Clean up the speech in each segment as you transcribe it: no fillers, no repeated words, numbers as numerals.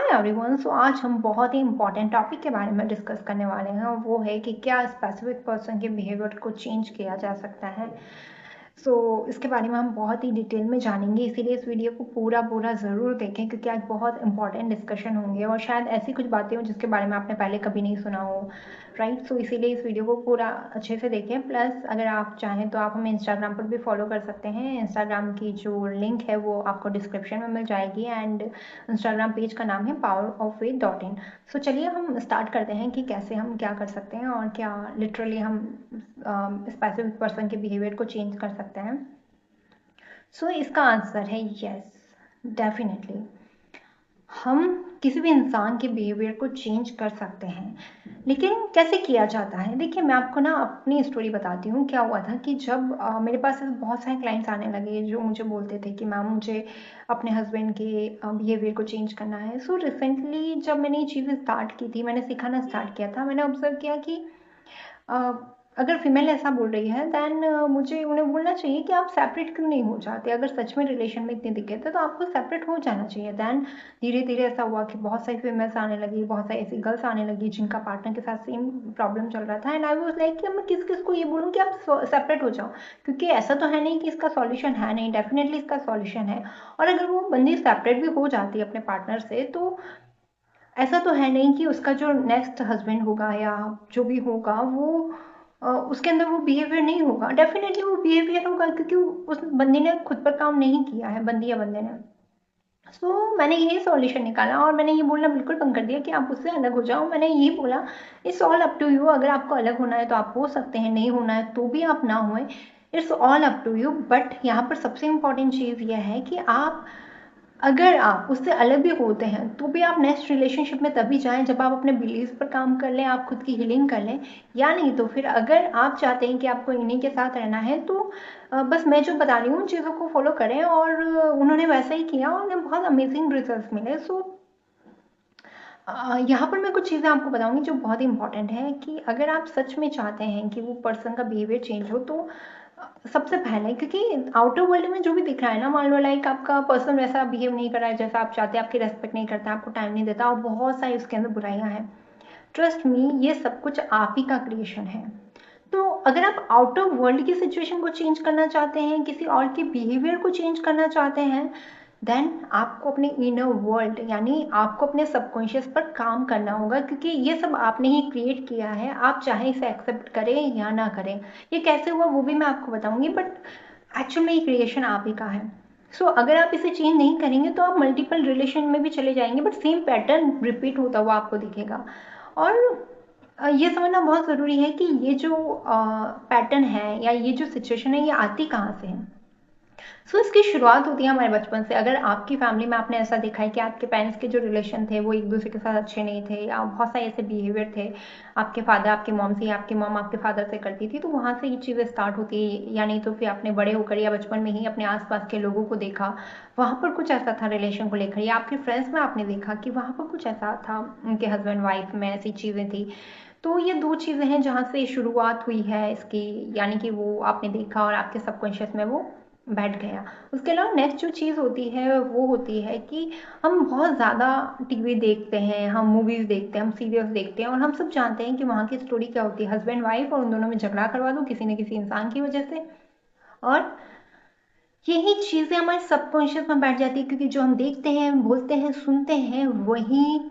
Everyone. सो आज हम बहुत ही इंपॉर्टेंट टॉपिक के बारे में डिस्कस करने वाले हैं, और वो है कि क्या स्पेसिफिक पर्सन के बिहेवियर को चेंज किया जा सकता है। इसके बारे में हम बहुत ही डिटेल में जानेंगे, इसीलिए इस वीडियो को पूरा पूरा ज़रूर देखें, क्योंकि आज बहुत इंपॉर्टेंट डिस्कशन होंगे और शायद ऐसी कुछ बातें हों जिसके बारे में आपने पहले कभी नहीं सुना हो। राइट, सो इसीलिए इस वीडियो को पूरा अच्छे से देखें। प्लस अगर आप चाहें तो आप हमें इंस्टाग्राम पर भी फॉलो कर सकते हैं। इंस्टाग्राम की जो लिंक है वो आपको डिस्क्रिप्शन में मिल जाएगी, एंड इंस्टाग्राम पेज का नाम है poweroffaith.in। सो चलिए हम स्टार्ट करते हैं कि कैसे हम क्या कर सकते हैं और क्या लिटरली हम स्पेसिफिक पर्सन के बिहेवियर को चेंज कर सकते हैं। इसका आंसर है यस, डेफिनेटली हम किसी भी इंसान के बिहेवियर को चेंज कर सकते हैं। लेकिन कैसे किया जाता है? देखिए, मैं आपको ना अपनी स्टोरी बताती हूँ। क्या हुआ था कि जब मेरे पास बहुत सारे क्लाइंट्स आने लगे जो मुझे बोलते थे कि मैम मुझे अपने हस्बैंड के बिहेवियर को चेंज करना है। रिसेंटली जब मैंने ये चीज़ें स्टार्ट की थी, मैंने सिखाना स्टार्ट किया था, मैंने ऑब्जर्व किया कि अ, अगर फीमेल ऐसा बोल रही है देन मुझे उन्हें बोलना चाहिए कि आप सेपरेट क्यों नहीं हो जाते। अगर सच में रिलेशन में इतनी दिक्कत है तो आपको सेपरेट हो जाना चाहिए। देन धीरे धीरे ऐसा हुआ कि बहुत सारी फीमेल्स आने लगी, बहुत सारी ऐसी गर्ल्स आने लगी जिनका पार्टनर के साथ सेम प्रॉब्लम चल रहा था। एंड आई वाज लाइक कि मैं किस किस को ये बोलूँ कि आप सेपरेट हो जाओ, क्योंकि ऐसा तो है नहीं कि इसका सॉल्यूशन है नहीं, डेफिनेटली इसका सॉल्यूशन है। और अगर वो बंदी सेपरेट भी हो जाती है अपने पार्टनर से, तो ऐसा तो है नहीं कि उसका जो नेक्स्ट हस्बैंड होगा या जो भी होगा वो उसके अंदर वो बिहेवियर नहीं होगा। डेफिनेटली वो बिहेवियर होगा, क्योंकि उस बंदी ने खुद पर काम नहीं किया है, बंदी या बंदे ने। मैंने यही सॉल्यूशन निकाला और मैंने ये बोलना बिल्कुल बंद कर दिया कि आप उससे अलग हो जाओ। मैंने यही बोला, it's all up to you. अगर आपको अलग होना है तो आप हो सकते हैं, नहीं होना है तो भी आप ना होए। It's all up to you. But यहाँ पर सबसे इम्पॉर्टेंट चीज़ यह है कि आप, अगर आप उससे अलग भी होते हैं तो भी आप नेक्स्ट रिलेशनशिप में तभी जाएं जब आप अपने बिलीव्स पर काम कर लें, आप खुद की हीलिंग कर लें। या नहीं तो फिर अगर आप चाहते हैं कि आपको इन्हीं के साथ रहना है तो बस मैं जो बता रही हूँ चीज़ों को फॉलो करें। और उन्होंने वैसा ही किया और उन्हें बहुत अमेजिंग रिजल्ट मिले। यहाँ पर मैं कुछ चीज़ें आपको बताऊंगी जो बहुत ही इंपॉर्टेंट है कि अगर आप सच में चाहते हैं कि वो पर्सन का बिहेवियर चेंज हो, तो सबसे पहले, क्योंकि आउटर वर्ल्ड में जो भी दिख रहा है ना, मान लो लाइक आपका पर्सन वैसा बिहेव नहीं कर रहा है जैसा आप चाहते हैं, आपकी रेस्पेक्ट नहीं करता, आपको टाइम नहीं देता और बहुत सारी उसके अंदर बुराइयां हैं। ट्रस्ट मी, ये सब कुछ आप ही का क्रिएशन है। तो अगर आप आउटर वर्ल्ड की सिचुएशन को चेंज करना चाहते हैं, किसी और के बिहेवियर को चेंज करना चाहते हैं, देन आपको अपने इनर वर्ल्ड यानी आपको अपने सबकॉन्शियस पर काम करना होगा, क्योंकि ये सब आपने ही क्रिएट किया है। आप चाहे इसे एक्सेप्ट करें या ना करें, ये कैसे हुआ वो भी मैं आपको बताऊंगी, बट एक्चुअल में ये क्रिएशन आप ही का है। अगर आप इसे चेंज नहीं करेंगे तो आप मल्टीपल रिलेशन में भी चले जाएंगे, बट सेम पैटर्न रिपीट होता हुआ आपको दिखेगा। और ये समझना बहुत ज़रूरी है कि ये जो पैटर्न है या ये जो सिचुएशन है, ये आती कहाँ से है। इसकी शुरुआत होती है हमारे बचपन से। अगर आपकी फैमिली में आपने ऐसा देखा है कि आपके पेरेंट्स के जो रिलेशन थे वो एक दूसरे के साथ अच्छे नहीं थे, या बहुत सारे ऐसे बिहेवियर थे आपके फादर आपके मॉम से, आपकी मॉम आपके फादर से करती थी, तो वहाँ से ये चीज़ें स्टार्ट होती है। या नहीं तो फिर आपने बड़े होकर या बचपन में ही अपने आसपास के लोगों को देखा, वहाँ पर कुछ ऐसा था रिलेशन को लेकर, या आपके फ्रेंड्स में आपने देखा कि वहाँ पर कुछ ऐसा था, उनके हस्बैंड वाइफ में ऐसी चीज़ें थी। तो ये दो चीज़ें हैं जहाँ से शुरुआत हुई है इसकी, यानी कि वो आपने देखा और आपके सबकॉन्शियस में वो बैठ गया। उसके अलावा नेक्स्ट जो चीज़ होती है वो होती है कि हम बहुत ज़्यादा टीवी देखते हैं, हम मूवीज़ देखते हैं, हम सीरियल्स देखते हैं, और हम सब जानते हैं कि वहाँ की स्टोरी क्या होती है, हस्बैंड वाइफ और उन दोनों में झगड़ा करवा दो किसी न किसी इंसान की वजह से। और यही चीज़ें हमारे सबकॉन्शियस में बैठ जाती है, क्योंकि जो हम देखते हैं, बोलते हैं, सुनते हैं, वही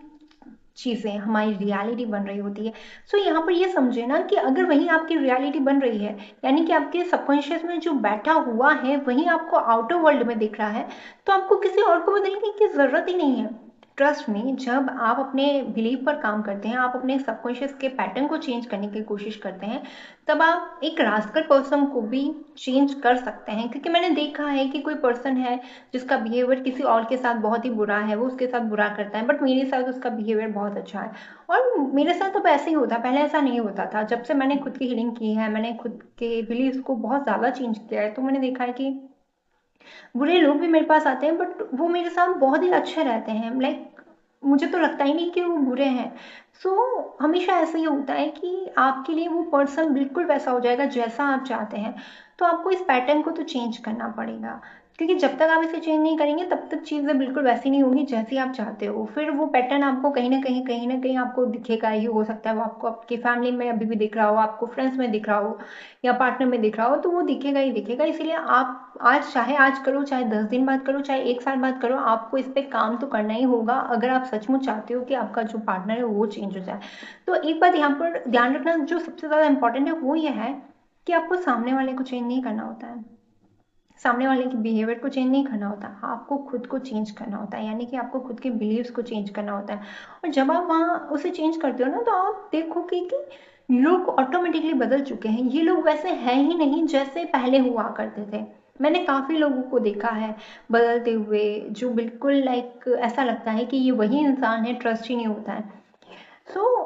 चीज़ें हमारी रियलिटी बन रही होती है। यहाँ पर ये समझे ना कि अगर वही आपकी रियलिटी बन रही है, यानी कि आपके सबकॉन्शियस में जो बैठा हुआ है वही आपको आउटर वर्ल्ड में दिख रहा है, तो आपको किसी और को बदलने की ज़रूरत ही नहीं है। ट्रस्ट में, जब आप अपने बिलीव पर काम करते हैं, आप अपने सबकॉन्शियस के पैटर्न को चेंज करने की कोशिश करते हैं, तब आप एक रास्कल पर्सन को भी चेंज कर सकते हैं। क्योंकि मैंने देखा है कि कोई पर्सन है जिसका बिहेवियर किसी और के साथ बहुत ही बुरा है, वो उसके साथ बुरा करता है, बट मेरे साथ उसका बिहेवियर बहुत अच्छा है। और मेरे साथ अब ऐसे ही होता है, पहले ऐसा नहीं होता था। जब से मैंने खुद की हीलिंग की है, मैंने खुद के बिलीव्स को बहुत ज़्यादा चेंज किया है, तो मैंने देखा है कि बुरे लोग भी मेरे पास आते हैं बट वो मेरे साथ बहुत ही अच्छे रहते हैं। लाइक मुझे तो लगता ही नहीं कि वो बुरे हैं। हमेशा ऐसा ही होता है कि आपके लिए वो पर्सन बिल्कुल वैसा हो जाएगा जैसा आप चाहते हैं। तो आपको इस पैटर्न को तो चेंज करना पड़ेगा। क्योंकि जब तक आप इसे चेंज नहीं करेंगे तब तक चीज़ें बिल्कुल वैसी नहीं होंगी जैसी आप चाहते हो। फिर वो पैटर्न आपको कहीं न कहीं आपको दिखेगा ही, हो सकता है वो आपको आपकी फैमिली में अभी भी दिख रहा हो, आपको फ्रेंड्स में दिख रहा हो या पार्टनर में दिख रहा हो, तो वो दिखेगा ही दिखेगा। इसीलिए आप चाहे आज करो, चाहे 10 दिन बाद करो, चाहे 1 साल बाद करो, आपको इस पे काम तो करना ही होगा अगर आप सचमुच चाहते हो कि आपका जो पार्टनर है वो चेंज हो जाए। तो एक बात यहाँ पर ध्यान रखना जो सबसे ज़्यादा इम्पोर्टेंट है वो ये है कि आपको सामने वाले को चेंज नहीं करना होता है। सामने वाले के बिहेवियर को चेंज नहीं करना होता, आपको खुद को चेंज करना होता है, यानी कि आपको खुद के बिलीव्स को चेंज करना होता है। और जब आप वहाँ उसे चेंज करते हो ना, तो आप देखोगे कि लोग ऑटोमेटिकली बदल चुके हैं। ये लोग वैसे हैं ही नहीं जैसे पहले हुआ करते थे। मैंने काफ़ी लोगों को देखा है बदलते हुए, जो बिल्कुल लाइक ऐसा लगता है कि ये वही इंसान है, ट्रस्ट ही नहीं होता है। सो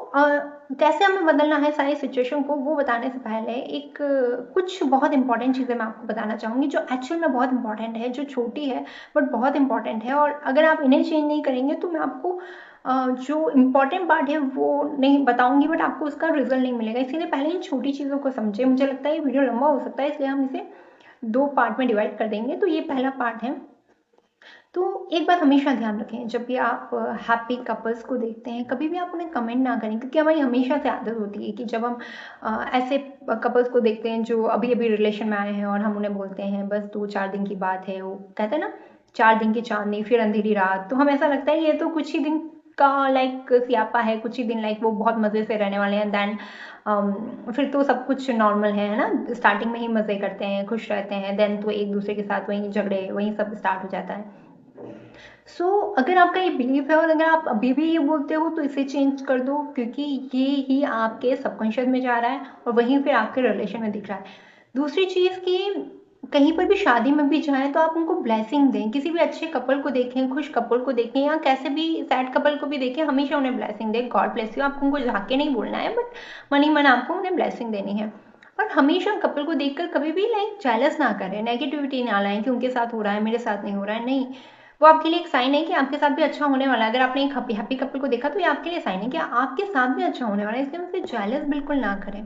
कैसे हमें बदलना है सारी सिचुएशन को, वो बताने से पहले एक कुछ बहुत इंपॉर्टेंट चीज़ें मैं आपको बताना चाहूँगी जो एक्चुअल में बहुत इंपॉर्टेंट है, जो छोटी है बट बहुत इंपॉर्टेंट है। और अगर आप इन्हें चेंज नहीं करेंगे तो मैं आपको जो इम्पोर्टेंट पार्ट है वो नहीं बताऊंगी, बट आपको उसका रिजल्ट नहीं मिलेगा। इसीलिए पहले इन छोटी चीज़ों को समझे। मुझे लगता है ये वीडियो लंबा हो सकता है, इसलिए हम इसे 2 पार्ट में डिवाइड कर देंगे। तो ये पहला पार्ट है। तो एक बात हमेशा ध्यान रखें, जब भी आप हैप्पी कपल्स को देखते हैं, कभी भी आप उन्हें कमेंट ना करें, क्योंकि हमारी हमेशा से आदत होती है कि जब हम ऐसे कपल्स को देखते हैं जो अभी अभी रिलेशन में आए हैं और हम उन्हें बोलते हैं बस 2-4 दिन की बात है, वो कहते हैं ना 4 दिन की चांदनी फिर अंधेरी रात, तो हमें ऐसा लगता है ये तो कुछ ही दिन का लाइक सियापा है, कुछ ही दिन लाइक वो बहुत मज़े से रहने वाले हैं। देन फिर तो सब कुछ नॉर्मल है ना, स्टार्टिंग में ही मज़े करते हैं, खुश रहते हैं, देन तो एक दूसरे के साथ वहीं झगड़े वहीं सब स्टार्ट हो जाता है। अगर आपका ये बिलीफ है और अगर आप अभी भी ये बोलते हो तो इसे चेंज कर दो, क्योंकि ये ही आपके सबकॉन्शियस में जा रहा है और वहीं फिर आपके रिलेशन में दिख रहा है। दूसरी चीज़ कि कहीं पर भी शादी में भी जाएं तो आप उनको ब्लेसिंग दें। किसी भी अच्छे कपल को देखें, खुश कपल को देखें या कैसे भी सैड कपल को भी देखें, हमेशा उन्हें ब्लेसिंग दें। गॉड ब्लेस यू, आपको उनको जाके नहीं बोलना है, बट मन ही मन आपको उन्हें ब्लेसिंग देनी है। और हमेशा कपल को देखकर कभी भी लाइक जेलस ना करें, नेगेटिविटी ना लाएं कि उनके साथ हो रहा है मेरे साथ नहीं हो रहा है। नहीं, वो आपके लिए एक साइन है कि आपके साथ भी अच्छा होने वाला है। अगर आपने एक हैप्पी कपल को देखा तो ये आपके लिए साइन है कि आपके साथ भी अच्छा होने वाला है, इसलिए उनसे जेलस बिल्कुल ना करें।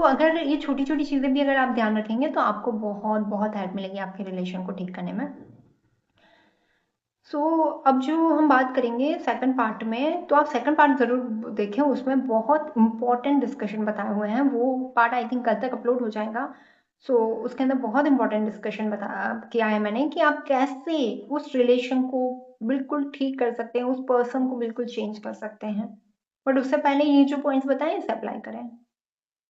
अगर ये छोटी छोटी चीज़ें भी अगर आप ध्यान रखेंगे तो आपको बहुत बहुत हेल्प मिलेगी आपके रिलेशन को ठीक करने में। अब जो हम बात करेंगे सेकंड पार्ट में, तो आप सेकंड पार्ट ज़रूर देखें, उसमें बहुत इंपॉर्टेंट डिस्कशन बताए हुए हैं। वो पार्ट आई थिंक कल तक अपलोड हो जाएगा। उसके अंदर बहुत इंपॉर्टेंट डिस्कशन बता किया है मैंने कि आप कैसे उस रिलेशन को बिल्कुल ठीक कर सकते हैं, उस पर्सन को बिल्कुल चेंज कर सकते हैं। बट उससे पहले ये जो पॉइंट्स बताए इसे अप्लाई करें।